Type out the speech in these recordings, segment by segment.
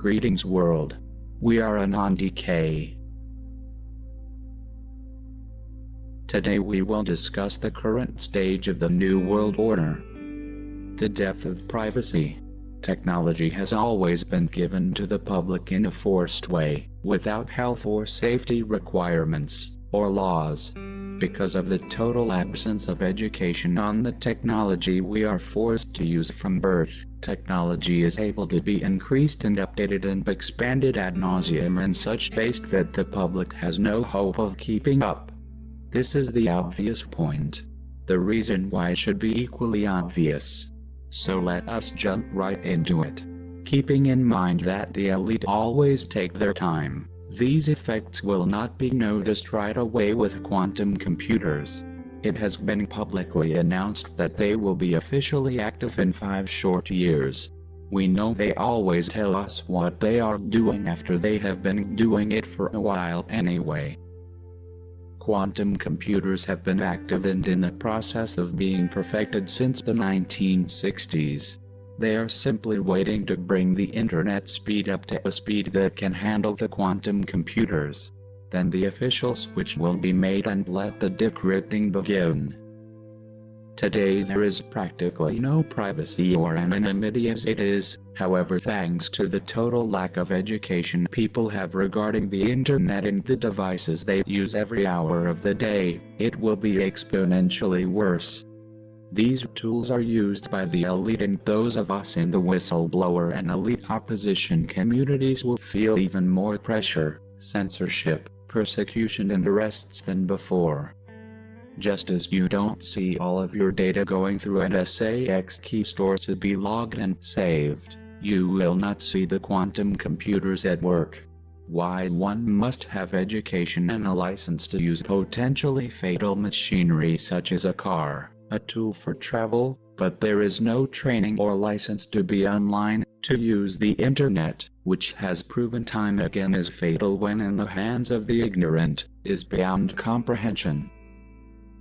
Greetings world. We are Anon DK. Today we will discuss the current stage of the New World Order. The depth of privacy. Technology has always been given to the public in a forced way, without health or safety requirements, or laws. Because of the total absence of education on the technology we are forced to use from birth, technology is able to be increased and updated and expanded ad nauseum in such haste that the public has no hope of keeping up. This is the obvious point. The reason why should be equally obvious. So let us jump right into it. Keeping in mind that the elite always take their time, these effects will not be noticed right away with quantum computers. It has been publicly announced that they will be officially active in 5 short years. We know they always tell us what they are doing after they have been doing it for a while anyway. Quantum computers have been active and in the process of being perfected since the 1960s. They are simply waiting to bring the internet speed up to a speed that can handle the quantum computers. Then the official switch will be made and let the decrypting begin. Today there is practically no privacy or anonymity as it is, however, thanks to the total lack of education people have regarding the internet and the devices they use every hour of the day, it will be exponentially worse. These tools are used by the elite, and those of us in the whistleblower and elite opposition communities will feel even more pressure, censorship, persecution and arrests than before. Just as you don't see all of your data going through an SAX key store to be logged and saved, you will not see the quantum computers at work. Why one must have education and a license to use potentially fatal machinery such as a car, a tool for travel, but there is no training or license to be online, to use the internet, which has proven time again is fatal when in the hands of the ignorant, is beyond comprehension.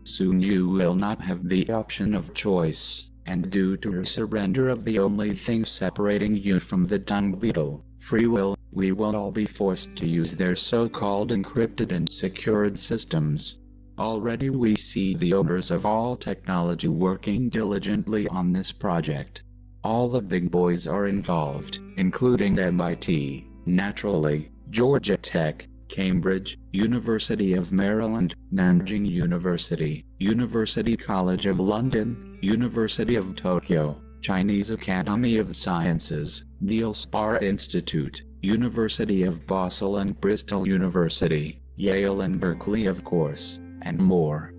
Soon you will not have the option of choice, and due to your surrender of the only thing separating you from the dung beetle, free will, we will all be forced to use their so-called encrypted and secured systems. Already we see the owners of all technology working diligently on this project. All the big boys are involved, including MIT, naturally, Georgia Tech, Cambridge, University of Maryland, Nanjing University, University College of London, University of Tokyo, Chinese Academy of Sciences, Niels Bohr Institute, University of Basel and Bristol University, Yale and Berkeley of course, and more.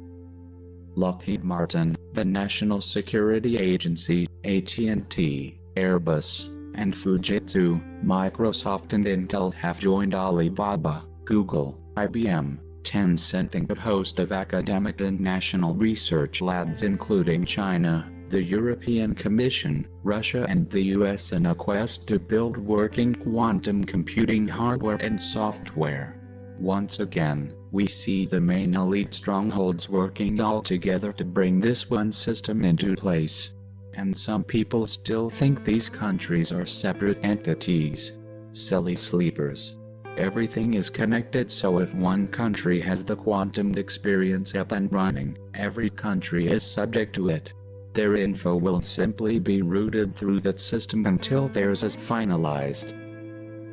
Lockheed Martin, the National Security Agency, AT&T, Airbus, and Fujitsu, Microsoft and Intel have joined Alibaba, Google, IBM, Tencent and a host of academic and national research labs including China, the European Commission, Russia and the US in a quest to build working quantum computing hardware and software. Once again, we see the main elite strongholds working all together to bring this one system into place. And some people still think these countries are separate entities. Silly sleepers. Everything is connected, so if one country has the quantum experience up and running, every country is subject to it. Their info will simply be routed through that system until theirs is finalized.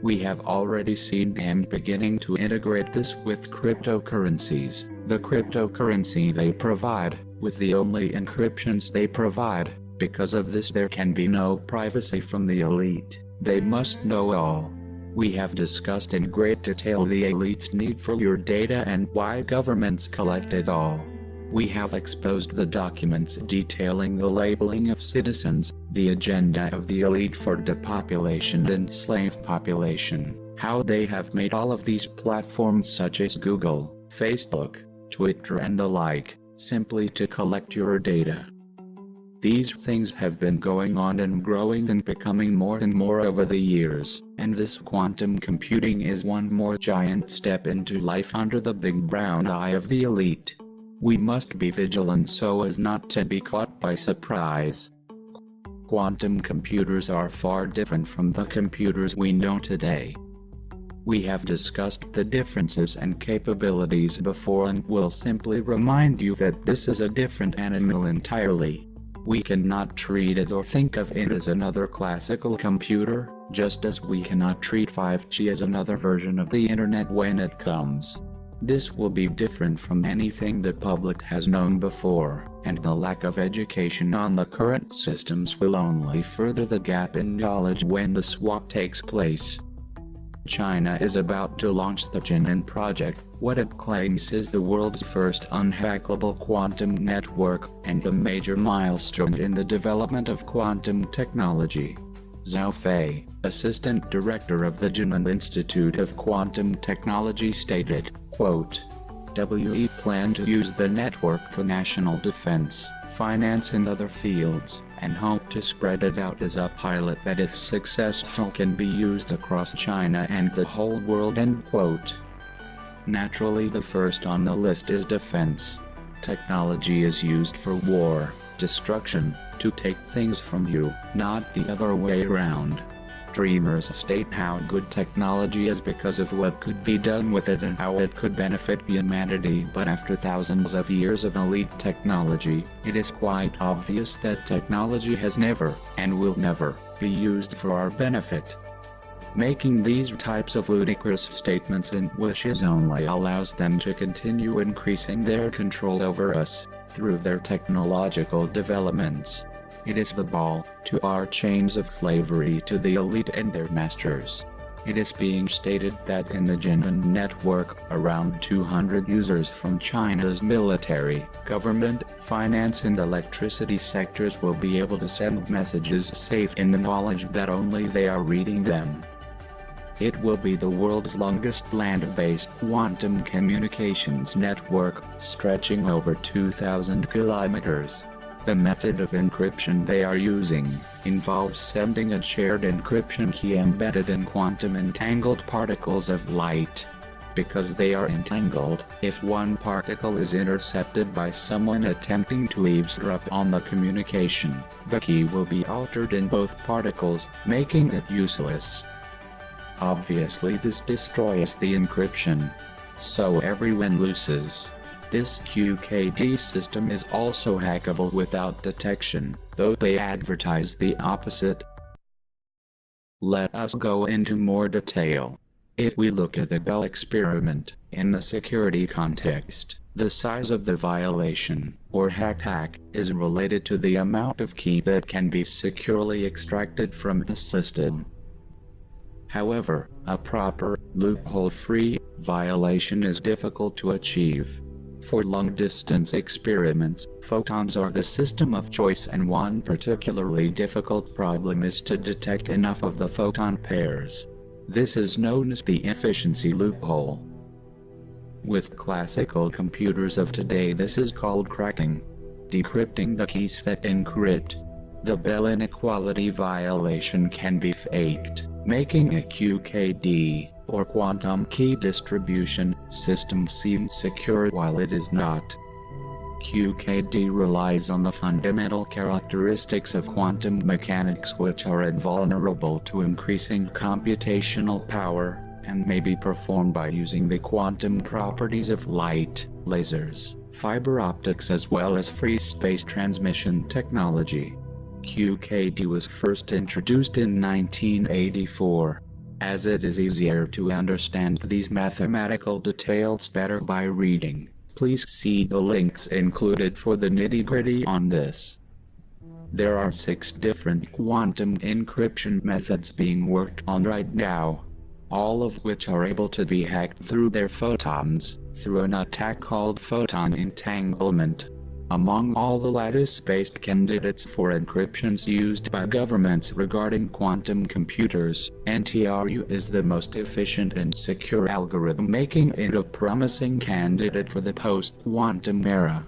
We have already seen them beginning to integrate this with cryptocurrencies, the cryptocurrency they provide, with the only encryptions they provide. Because of this there can be no privacy from the elite, they must know all. We have discussed in great detail the elite's need for your data and why governments collect it all. We have exposed the documents detailing the labeling of citizens, the agenda of the elite for depopulation and slave population, how they have made all of these platforms such as Google, Facebook, Twitter and the like, simply to collect your data. These things have been going on and growing and becoming more and more over the years, and this quantum computing is one more giant step into life under the big brown eye of the elite. We must be vigilant so as not to be caught by surprise. quantum computers are far different from the computers we know today. We have discussed the differences and capabilities before and will simply remind you that this is a different animal entirely. We cannot treat it or think of it as another classical computer, just as we cannot treat 5G as another version of the internet when it comes. This will be different from anything the public has known before, and the lack of education on the current systems will only further the gap in knowledge when the swap takes place. China is about to launch the Jianan project, what it claims is the world's first unhackable quantum network, and a major milestone in the development of quantum technology. Zhao Fei, assistant director of the Jianan Institute of Quantum Technology stated, quote, "We plan to use the network for national defense, finance and other fields, and hope to spread it out as a pilot that if successful can be used across China and the whole world." End quote. Naturally, the first on the list is defense. Technology is used for war, destruction, to take things from you, not the other way around. Dreamers state how good technology is because of what could be done with it and how it could benefit humanity, but after thousands of years of elite technology, it is quite obvious that technology has never, and will never, be used for our benefit. Making these types of ludicrous statements and wishes only allows them to continue increasing their control over us, through their technological developments. It is the ball to our chains of slavery to the elite and their masters. It is being stated that in the Jianan network, around 200 users from China's military, government, finance and electricity sectors will be able to send messages safe in the knowledge that only they are reading them. It will be the world's longest land-based quantum communications network, stretching over 2,000 kilometers. The method of encryption they are using involves sending a shared encryption key embedded in quantum entangled particles of light. Because they are entangled, if one particle is intercepted by someone attempting to eavesdrop on the communication, the key will be altered in both particles, making it useless. Obviously, this destroys the encryption, so everyone loses. This QKD system is also hackable without detection, though they advertise the opposite. Let us go into more detail. If we look at the Bell experiment, in the security context, the size of the violation, or hack, is related to the amount of key that can be securely extracted from the system. However, a proper, loophole-free violation is difficult to achieve. For long-distance experiments, photons are the system of choice, and one particularly difficult problem is to detect enough of the photon pairs. This is known as the efficiency loophole. With classical computers of today, this is called cracking. Decrypting the keys that encrypt. The Bell inequality violation can be faked, making a QKD, or quantum key distribution, system seem secure while it is not. QKD relies on the fundamental characteristics of quantum mechanics, which are invulnerable to increasing computational power, and may be performed by using the quantum properties of light, lasers, fiber optics as well as free space transmission technology. QKD was first introduced in 1984. As it is easier to understand these mathematical details better by reading, please see the links included for the nitty-gritty on this. There are 6 different quantum encryption methods being worked on right now, all of which are able to be hacked through their photons, through an attack called photon entanglement. Among all the lattice-based candidates for encryptions used by governments regarding quantum computers, NTRU is the most efficient and secure algorithm, making it a promising candidate for the post-quantum era.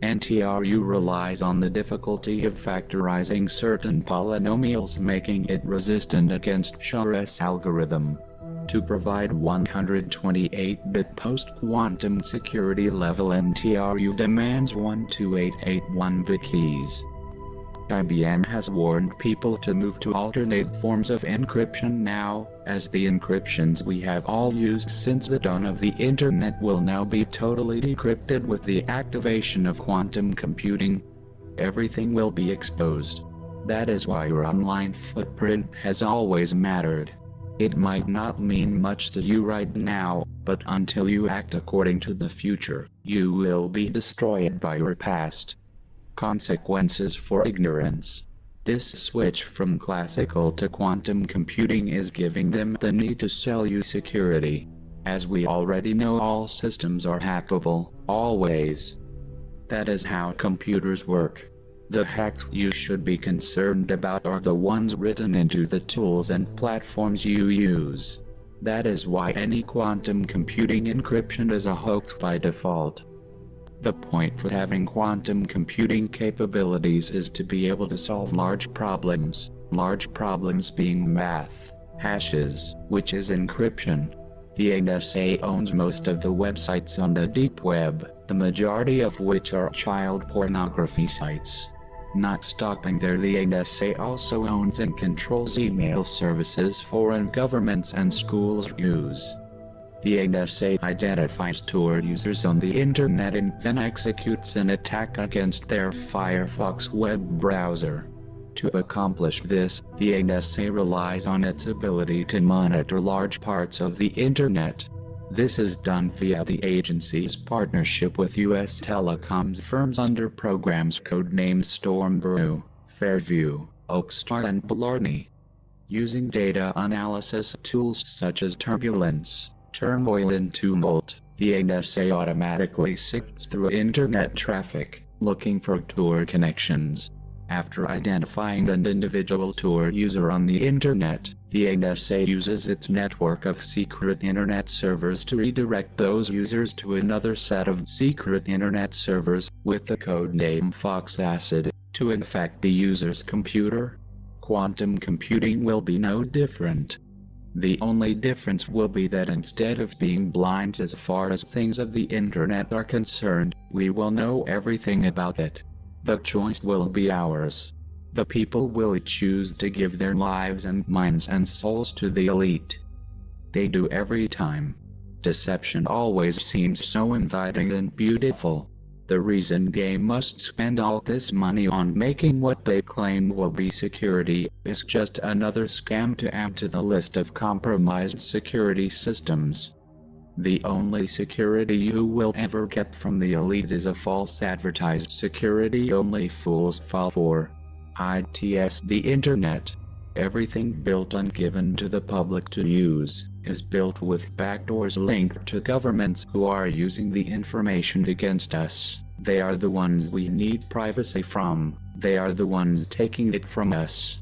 NTRU relies on the difficulty of factorizing certain polynomials, making it resistant against Shor's algorithm. To provide 128-bit post-quantum security level, NTRU demands 12881-bit keys. IBM has warned people to move to alternate forms of encryption now, as the encryptions we have all used since the dawn of the internet will now be totally decrypted with the activation of quantum computing. Everything will be exposed. That is why your online footprint has always mattered. It might not mean much to you right now, but until you act according to the future, you will be destroyed by your past. Consequences for ignorance. This switch from classical to quantum computing is giving them the need to sell you security. As we already know, all systems are hackable, always. That is how computers work. The hacks you should be concerned about are the ones written into the tools and platforms you use. That is why any quantum computing encryption is a hoax by default. The point for having quantum computing capabilities is to be able to solve large problems being math, hashes, which is encryption. The NSA owns most of the websites on the deep web, the majority of which are child pornography sites. Not stopping there, the NSA also owns and controls email services foreign governments and schools use. The NSA identifies Tor users on the internet and then executes an attack against their Firefox web browser. To accomplish this, the NSA relies on its ability to monitor large parts of the internet. This is done via the agency's partnership with U.S. telecoms firms under programs codenamed Storm Brew, Fairview, Oakstar and Blarney. Using data analysis tools such as turbulence, turmoil and tumult, the NSA automatically sifts through internet traffic, looking for Tor connections. After identifying an individual Tor user on the internet, the NSA uses its network of secret internet servers to redirect those users to another set of secret internet servers, with the codename Fox Acid, to infect the user's computer. Quantum computing will be no different. The only difference will be that instead of being blind as far as things of the internet are concerned, we will know everything about it. The choice will be ours. The people will choose to give their lives and minds and souls to the elite. They do every time. Deception always seems so inviting and beautiful. The reason they must spend all this money on making what they claim will be security is just another scam to add to the list of compromised security systems. The only security you will ever get from the elite is a false advertised security only fools fall for. ITS the internet. Everything built and given to the public to use is built with backdoors linked to governments who are using the information against us. They are the ones we need privacy from. They are the ones taking it from us.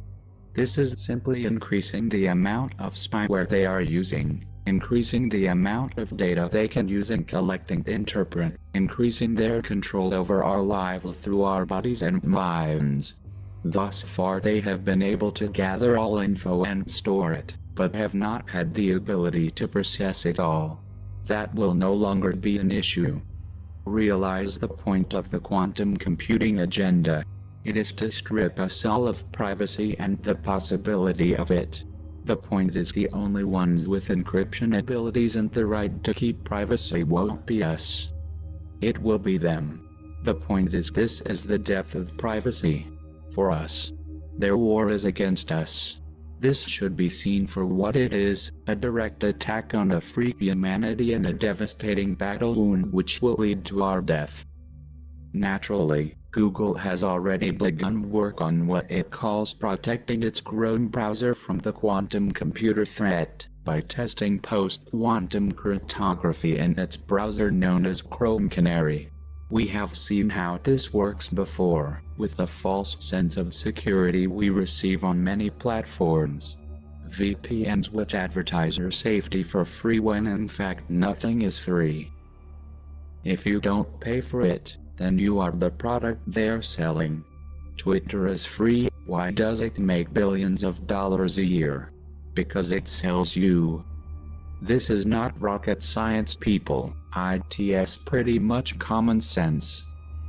This is simply increasing the amount of spyware they are using, increasing the amount of data they can use in collecting and interpret, increasing their control over our lives through our bodies and minds. Thus far they have been able to gather all info and store it, but have not had the ability to process it all. That will no longer be an issue. Realize the point of the quantum computing agenda. It is to strip us all of privacy and the possibility of it. The point is the only ones with encryption abilities and the right to keep privacy won't be us. It will be them. The point is this is the depth of privacy. For us. Their war is against us. This should be seen for what it is, a direct attack on a free humanity and a devastating battle wound which will lead to our death. Naturally, Google has already begun work on what it calls protecting its Chrome browser from the quantum computer threat, by testing post-quantum cryptography in its browser known as Chrome Canary. We have seen how this works before, with the false sense of security we receive on many platforms. VPNs which advertise your safety for free when in fact nothing is free. If you don't pay for it, then you are the product they're selling. Twitter is free, why does it make billions of dollars a year? Because it sells you. This is not rocket science, people. It's pretty much common sense.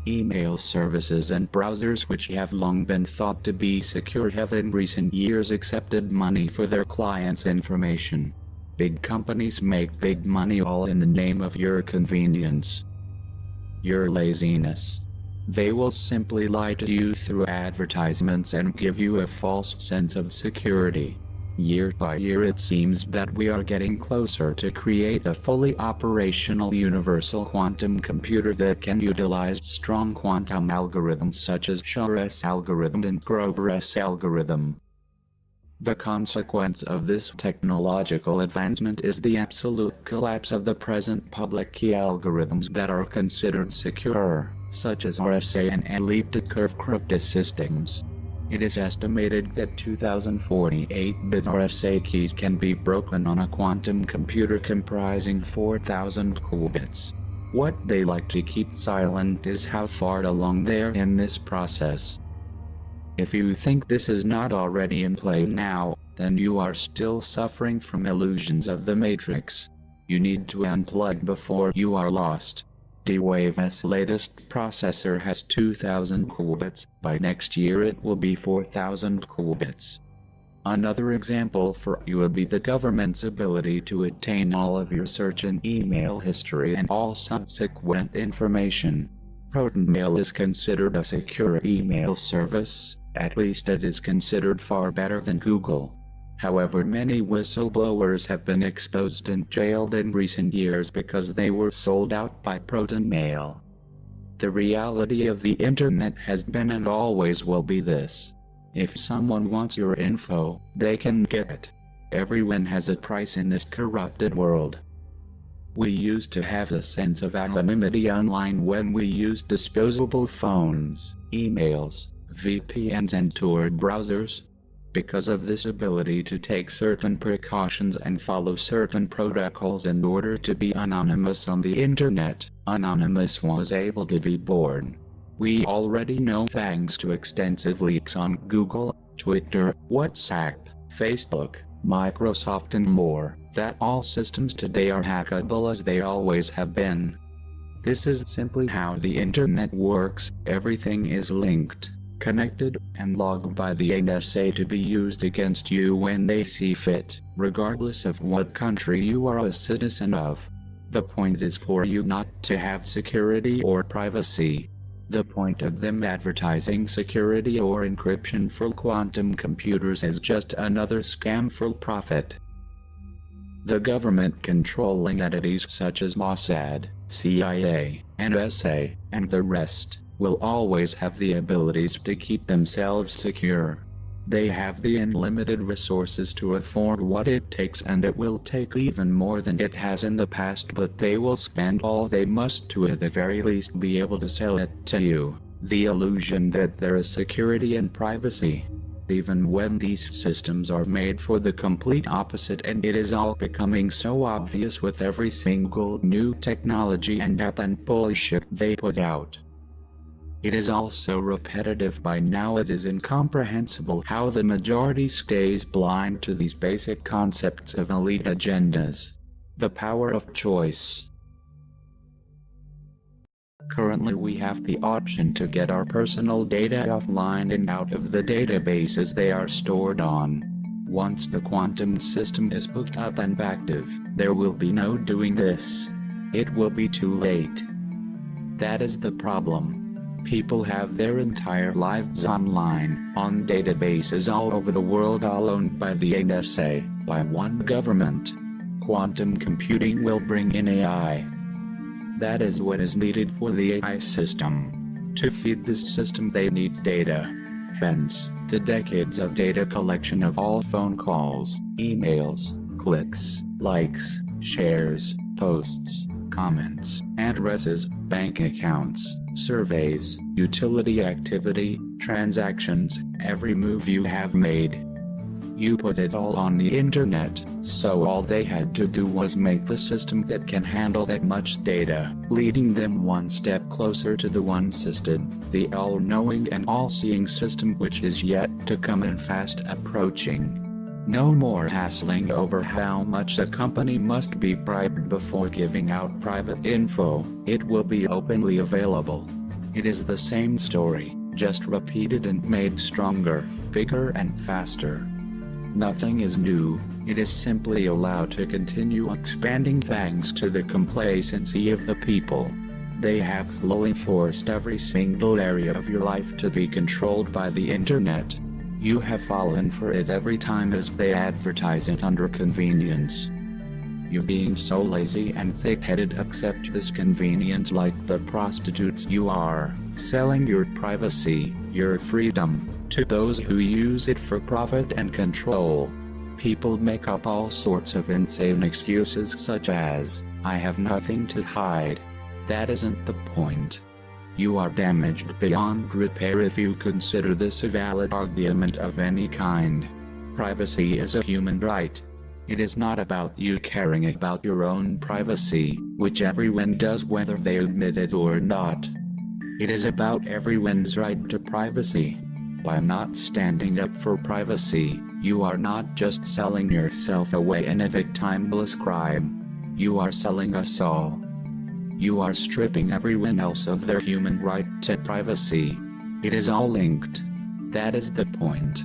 Email services and browsers which have long been thought to be secure have in recent years accepted money for their clients' information. Big companies make big money all in the name of your convenience, your laziness. They will simply lie to you through advertisements and give you a false sense of security. Year by year it seems that we are getting closer to create a fully operational universal quantum computer that can utilize strong quantum algorithms such as Shor's algorithm and Grover's algorithm. The consequence of this technological advancement is the absolute collapse of the present public key algorithms that are considered secure, such as RSA and elliptic curve cryptosystems. It is estimated that 2048-bit RSA keys can be broken on a quantum computer comprising 4,000 qubits. What they like to keep silent is how far along they are in this process. If you think this is not already in play now, then you are still suffering from illusions of the Matrix. You need to unplug before you are lost. D-Wave's latest processor has 2,000 qubits, by next year it will be 4,000 qubits. Another example for you would be the government's ability to attain all of your search and email history and all subsequent information. ProtonMail is considered a secure email service, at least it is considered far better than Google. However, many whistleblowers have been exposed and jailed in recent years because they were sold out by ProtonMail. The reality of the internet has been and always will be this. If someone wants your info, they can get it. Everyone has a price in this corrupted world. We used to have a sense of anonymity online when we used disposable phones, emails, VPNs and Tor browsers. Because of this ability to take certain precautions and follow certain protocols in order to be anonymous on the internet, Anonymous was able to be born. We already know thanks to extensive leaks on Google, Twitter, WhatsApp, Facebook, Microsoft and more, that all systems today are hackable as they always have been. This is simply how the internet works. Everything is linked, connected, and logged by the NSA to be used against you when they see fit, regardless of what country you are a citizen of. The point is for you not to have security or privacy. The point of them advertising security or encryption for quantum computers is just another scam for profit. The government controlling entities such as Mossad, CIA, NSA, and the rest will always have the abilities to keep themselves secure. They have the unlimited resources to afford what it takes, and it will take even more than it has in the past, but they will spend all they must to at the very least be able to sell it to you, the illusion that there is security and privacy. Even when these systems are made for the complete opposite, and it is all becoming so obvious with every single new technology and app and bullshit they put out. It is all so repetitive by now it is incomprehensible how the majority stays blind to these basic concepts of elite agendas. The power of choice. Currently we have the option to get our personal data offline and out of the databases they are stored on. Once the quantum system is booked up and active, there will be no doing this. It will be too late. That is the problem. People have their entire lives online, on databases all over the world, all owned by the NSA, by one government. Quantum computing will bring in AI. That is what is needed for the AI system. To feed this system they need data. Hence, the decades of data collection of all phone calls, emails, clicks, likes, shares, posts, comments, addresses, bank accounts, surveys, utility activity, transactions, every move you have made. You put it all on the internet, so all they had to do was make the system that can handle that much data, leading them one step closer to the one system, the all-knowing and all-seeing system which is yet to come and fast approaching. No more hassling over how much a company must be bribed before giving out private info. It will be openly available. It is the same story, just repeated and made stronger, bigger and faster. Nothing is new, it is simply allowed to continue expanding thanks to the complacency of the people. They have slowly forced every single area of your life to be controlled by the internet. You have fallen for it every time as they advertise it under convenience. You being so lazy and thick-headed accept this convenience like the prostitutes you are, selling your privacy, your freedom, to those who use it for profit and control. People make up all sorts of insane excuses such as, "I have nothing to hide." That isn't the point. You are damaged beyond repair if you consider this a valid argument of any kind. Privacy is a human right. It is not about you caring about your own privacy, which everyone does whether they admit it or not. It is about everyone's right to privacy. By not standing up for privacy, you are not just selling yourself away in a victimless crime. You are selling us all. You are stripping everyone else of their human right to privacy. It is all linked. That is the point.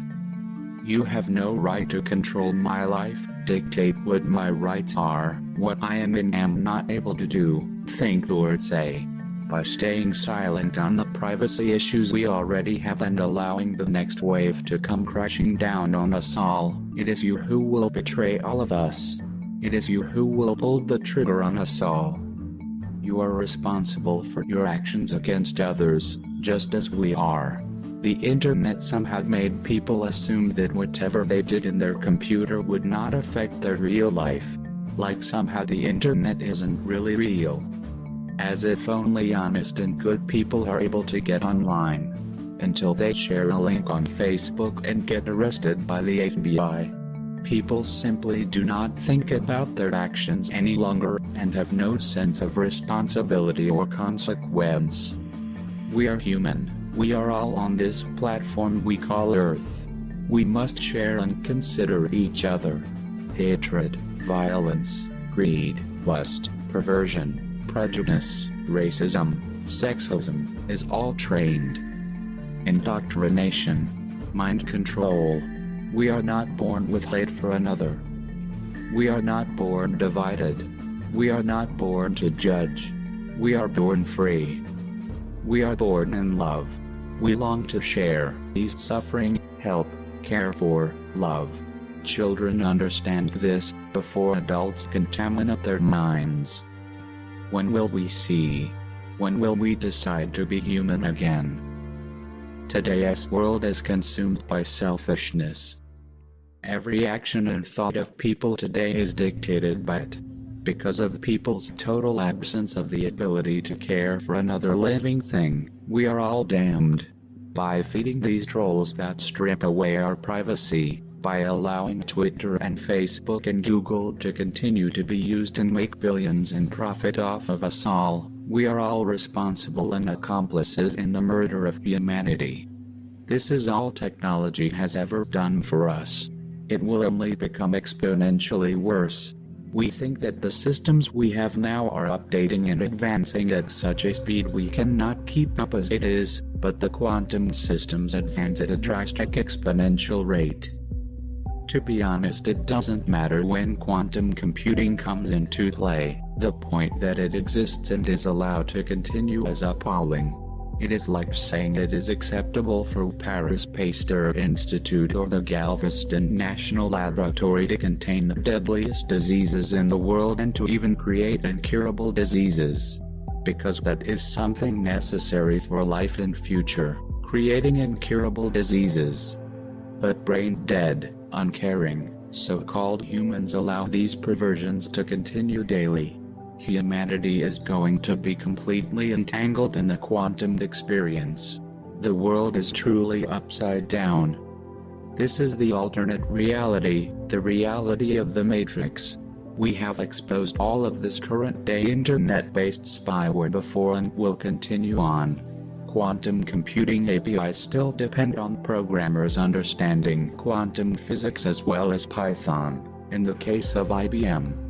You have no right to control my life, dictate what my rights are, what I am and am not able to do, think or say. By staying silent on the privacy issues we already have and allowing the next wave to come crashing down on us all, it is you who will betray all of us. It is you who will pull the trigger on us all. You are responsible for your actions against others, just as we are. The internet somehow made people assume that whatever they did in their computer would not affect their real life. Like somehow the internet isn't really real. As if only honest and good people are able to get online. Until they share a link on Facebook and get arrested by the FBI. People simply do not think about their actions any longer, and have no sense of responsibility or consequence. We are human. We are all on this platform we call Earth. We must share and consider each other. Hatred, violence, greed, lust, perversion, prejudice, racism, sexism, is all trained. Indoctrination. Mind control. We are not born with hate for another. We are not born divided. We are not born to judge. We are born free. We are born in love. We long to share, ease suffering, help, care for, love. Children understand this, before adults contaminate their minds. When will we see? When will we decide to be human again? Today's world is consumed by selfishness. Every action and thought of people today is dictated by it. Because of people's total absence of the ability to care for another living thing, we are all damned. By feeding these trolls that strip away our privacy, by allowing Twitter and Facebook and Google to continue to be used and make billions in profit off of us all, we are all responsible and accomplices in the murder of humanity. This is all technology has ever done for us. It will only become exponentially worse. We think that the systems we have now are updating and advancing at such a speed we cannot keep up as it is, but the quantum systems advance at a drastic exponential rate. To be honest, it doesn't matter when quantum computing comes into play, the point that it exists and is allowed to continue is appalling. It is like saying it is acceptable for Paris Pasteur Institute or the Galveston National Laboratory to contain the deadliest diseases in the world and to even create incurable diseases. Because that is something necessary for life and future, creating incurable diseases. But brain-dead, uncaring, so-called humans allow these perversions to continue daily. Humanity is going to be completely entangled in the quantum experience. The world is truly upside down. This is the alternate reality, the reality of the Matrix. We have exposed all of this current-day internet-based spyware before and will continue on. Quantum computing APIs still depend on programmers understanding quantum physics as well as Python, in the case of IBM.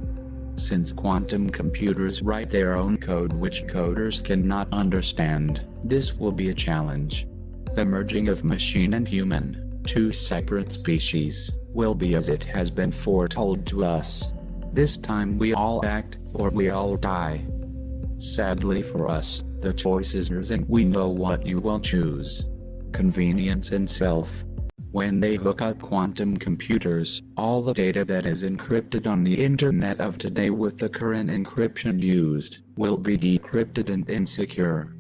Since quantum computers write their own code which coders cannot understand, this will be a challenge. The merging of machine and human, two separate species, will be as it has been foretold to us. This time we all act, or we all die. Sadly for us, the choice is yours and we know what you will choose. Convenience and self. When they hook up quantum computers, all the data that is encrypted on the internet of today with the current encryption used, will be decrypted and insecure.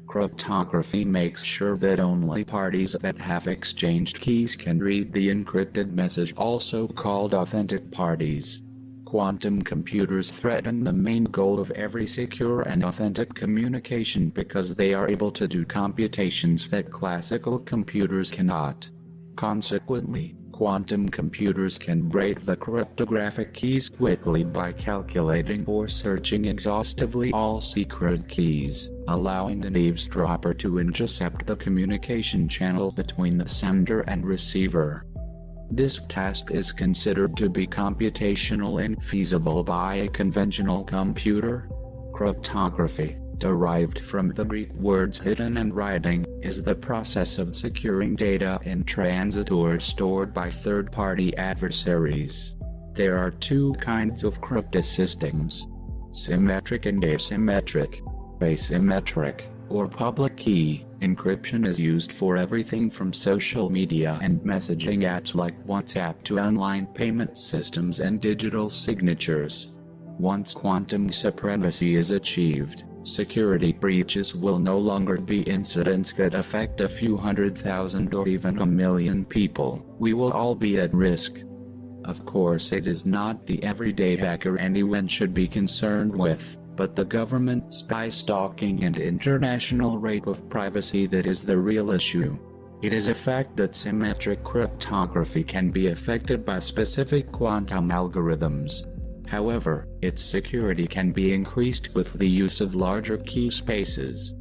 Cryptography makes sure that only parties that have exchanged keys can read the encrypted message, also called authentic parties. Quantum computers threaten the main goal of every secure and authentic communication because they are able to do computations that classical computers cannot. Consequently, quantum computers can break the cryptographic keys quickly by calculating or searching exhaustively all secret keys, allowing an eavesdropper to intercept the communication channel between the sender and receiver. This task is considered to be computationally infeasible by a conventional computer. Cryptography, derived from the Greek words hidden and writing, is the process of securing data in transit or stored by third-party adversaries. There are two kinds of cryptosystems: symmetric and asymmetric. Asymmetric, or public key, encryption is used for everything from social media and messaging apps like WhatsApp to online payment systems and digital signatures. Once quantum supremacy is achieved, security breaches will no longer be incidents that affect a few 100,000 or even a million people. We will all be at risk. Of course, it is not the everyday hacker anyone should be concerned with, but the government spy stalking and international rape of privacy that is the real issue. It is a fact that symmetric cryptography can be affected by specific quantum algorithms. However, its security can be increased with the use of larger key spaces.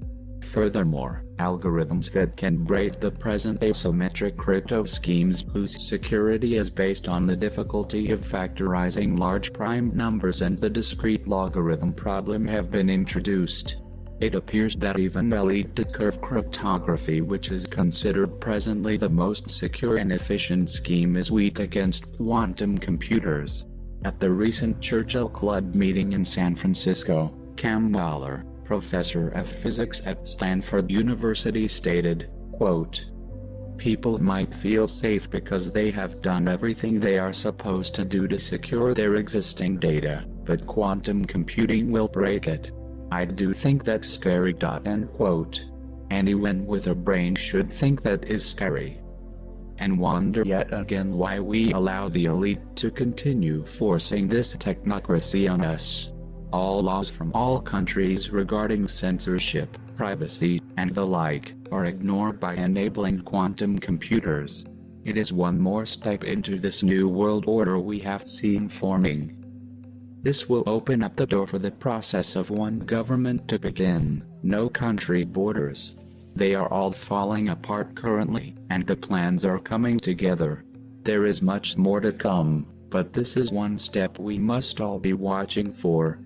Furthermore, algorithms that can break the present asymmetric crypto schemes whose security is based on the difficulty of factorizing large prime numbers and the discrete logarithm problem have been introduced. It appears that even elliptic curve cryptography, which is considered presently the most secure and efficient scheme, is weak against quantum computers. At the recent Churchill Club meeting in San Francisco, Cam Waller, professor of physics at Stanford University, stated, quote, "People might feel safe because they have done everything they are supposed to do to secure their existing data, but quantum computing will break it. I do think that's scary." End quote. Anyone with a brain should think that is scary. And wonder yet again why we allow the elite to continue forcing this technocracy on us. All laws from all countries regarding censorship, privacy, and the like, are ignored by enabling quantum computers. It is one more step into this new world order we have seen forming. This will open up the door for the process of one government to begin, no country borders. They are all falling apart currently, and the plans are coming together. There is much more to come, but this is one step we must all be watching for.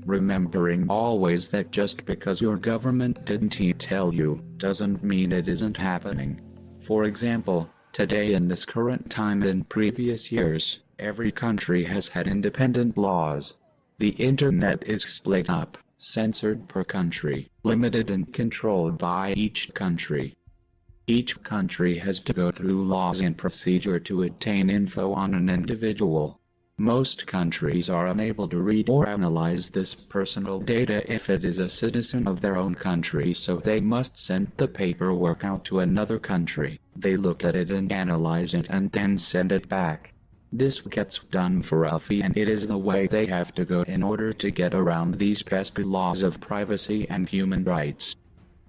Remembering always that just because your government didn't tell you, doesn't mean it isn't happening. For example, today in this current time and in previous years, every country has had independent laws. The internet is split up, censored per country, limited and controlled by each country. Each country has to go through laws and procedure to obtain info on an individual. Most countries are unable to read or analyze this personal data if it is a citizen of their own country, so they must send the paperwork out to another country. They look at it and analyze it and then send it back. This gets done for a fee, and it is the way they have to go in order to get around these pesky laws of privacy and human rights.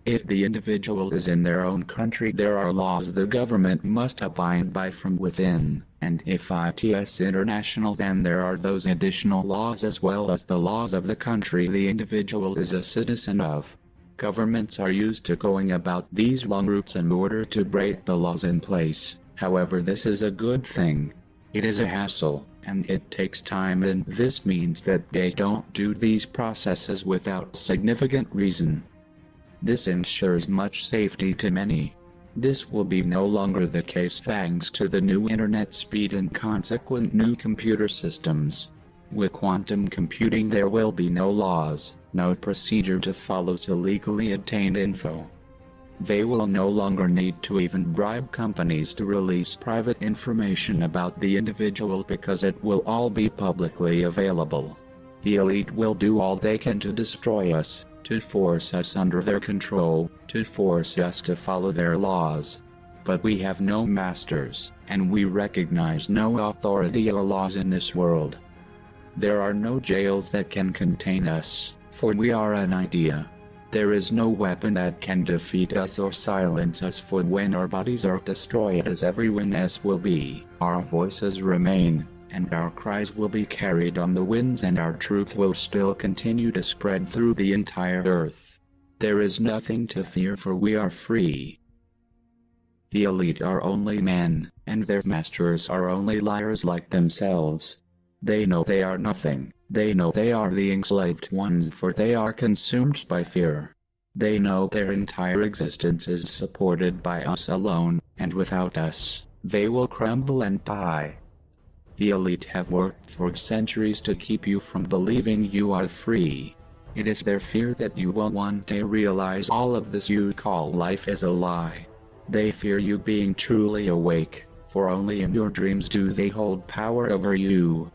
If the individual is in their own country, there are laws the government must abide by from within, and if it's international, then there are those additional laws as well as the laws of the country the individual is a citizen of. Governments are used to going about these long routes in order to break the laws in place. However, this is a good thing. It is a hassle, and it takes time, and this means that they don't do these processes without significant reason. This ensures much safety to many. This will be no longer the case thanks to the new internet speed and consequent new computer systems. With quantum computing there will be no laws, no procedure to follow to legally obtain info. They will no longer need to even bribe companies to release private information about the individual because it will all be publicly available. The elite will do all they can to destroy us, to force us under their control, to force us to follow their laws. But we have no masters, and we recognize no authority or laws in this world. There are no jails that can contain us, for we are an idea. There is no weapon that can defeat us or silence us, for when our bodies are destroyed, as everyone else will be, our voices remain, and our cries will be carried on the winds, and our truth will still continue to spread through the entire earth. There is nothing to fear, for we are free. The elite are only men, and their masters are only liars like themselves. They know they are nothing. They know they are the enslaved ones, for they are consumed by fear. They know their entire existence is supported by us alone, and without us, they will crumble and die. The elite have worked for centuries to keep you from believing you are free. It is their fear that you will one day realize all of this you call life is a lie. They fear you being truly awake, for only in your dreams do they hold power over you.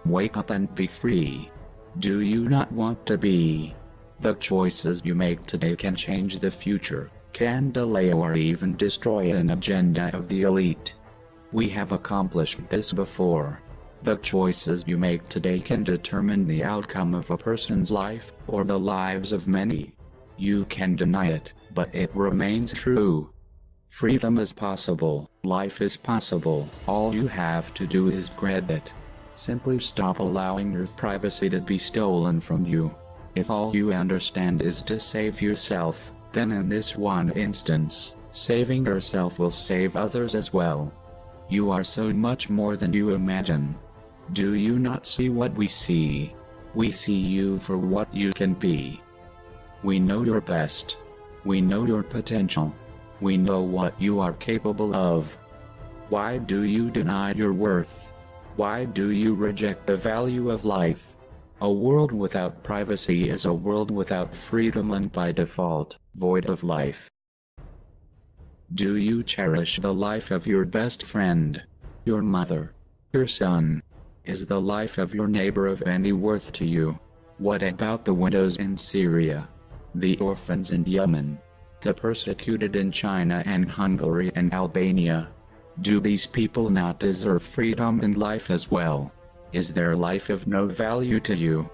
Wake up and be free. Do you not want to be? The choices you make today can change the future, can delay or even destroy an agenda of the elite. We have accomplished this before. The choices you make today can determine the outcome of a person's life, or the lives of many. You can deny it, but it remains true. Freedom is possible, life is possible, all you have to do is grab it. Simply stop allowing your privacy to be stolen from you. If all you understand is to save yourself, then in this one instance, saving yourself will save others as well. You are so much more than you imagine. Do you not see what we see? We see you for what you can be. We know your best. We know your potential. We know what you are capable of. Why do you deny your worth? Why do you reject the value of life? A world without privacy is a world without freedom and by default, void of life. Do you cherish the life of your best friend, your mother, your son? Is the life of your neighbor of any worth to you? What about the widows in Syria, the orphans in Yemen, the persecuted in China and Hungary and Albania? Do these people not deserve freedom and life as well? Is their life of no value to you?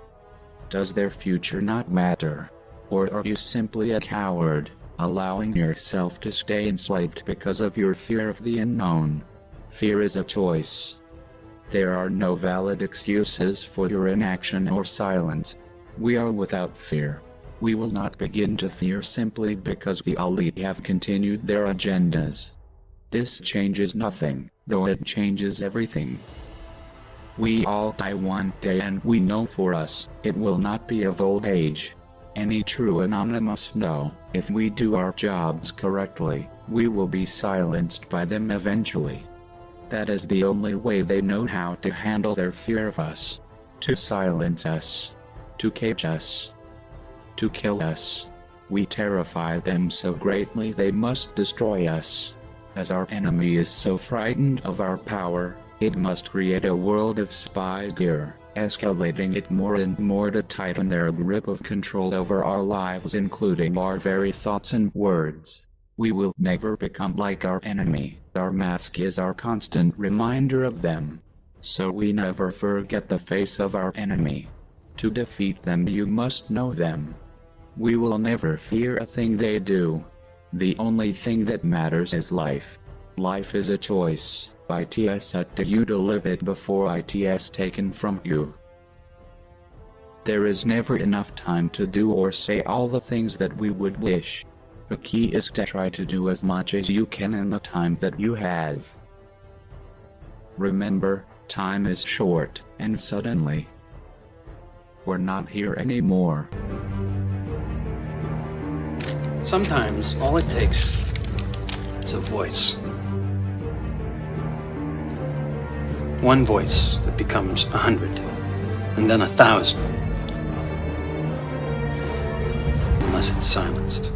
Does their future not matter? Or are you simply a coward, allowing yourself to stay enslaved because of your fear of the unknown? Fear is a choice. There are no valid excuses for your inaction or silence. We are without fear. We will not begin to fear simply because the elite have continued their agendas. This changes nothing, though it changes everything. We all die one day, and we know for us, it will not be of old age. Any true anonymous know, if we do our jobs correctly, we will be silenced by them eventually. That is the only way they know how to handle their fear of us. To silence us. To cage us. To kill us. We terrify them so greatly they must destroy us. As our enemy is so frightened of our power, it must create a world of spy gear, escalating it more and more to tighten their grip of control over our lives, including our very thoughts and words. We will never become like our enemy. Our mask is our constant reminder of them. So we never forget the face of our enemy. To defeat them you must know them. We will never fear a thing they do. The only thing that matters is life. Life is a choice. It's set to you to live it before it's taken from you. There is never enough time to do or say all the things that we would wish. The key is to try to do as much as you can in the time that you have. Remember, Time is short, and suddenly, we're not here anymore. Sometimes all it takes is a voice. One voice that becomes 100, and then 1,000. Unless it's silenced.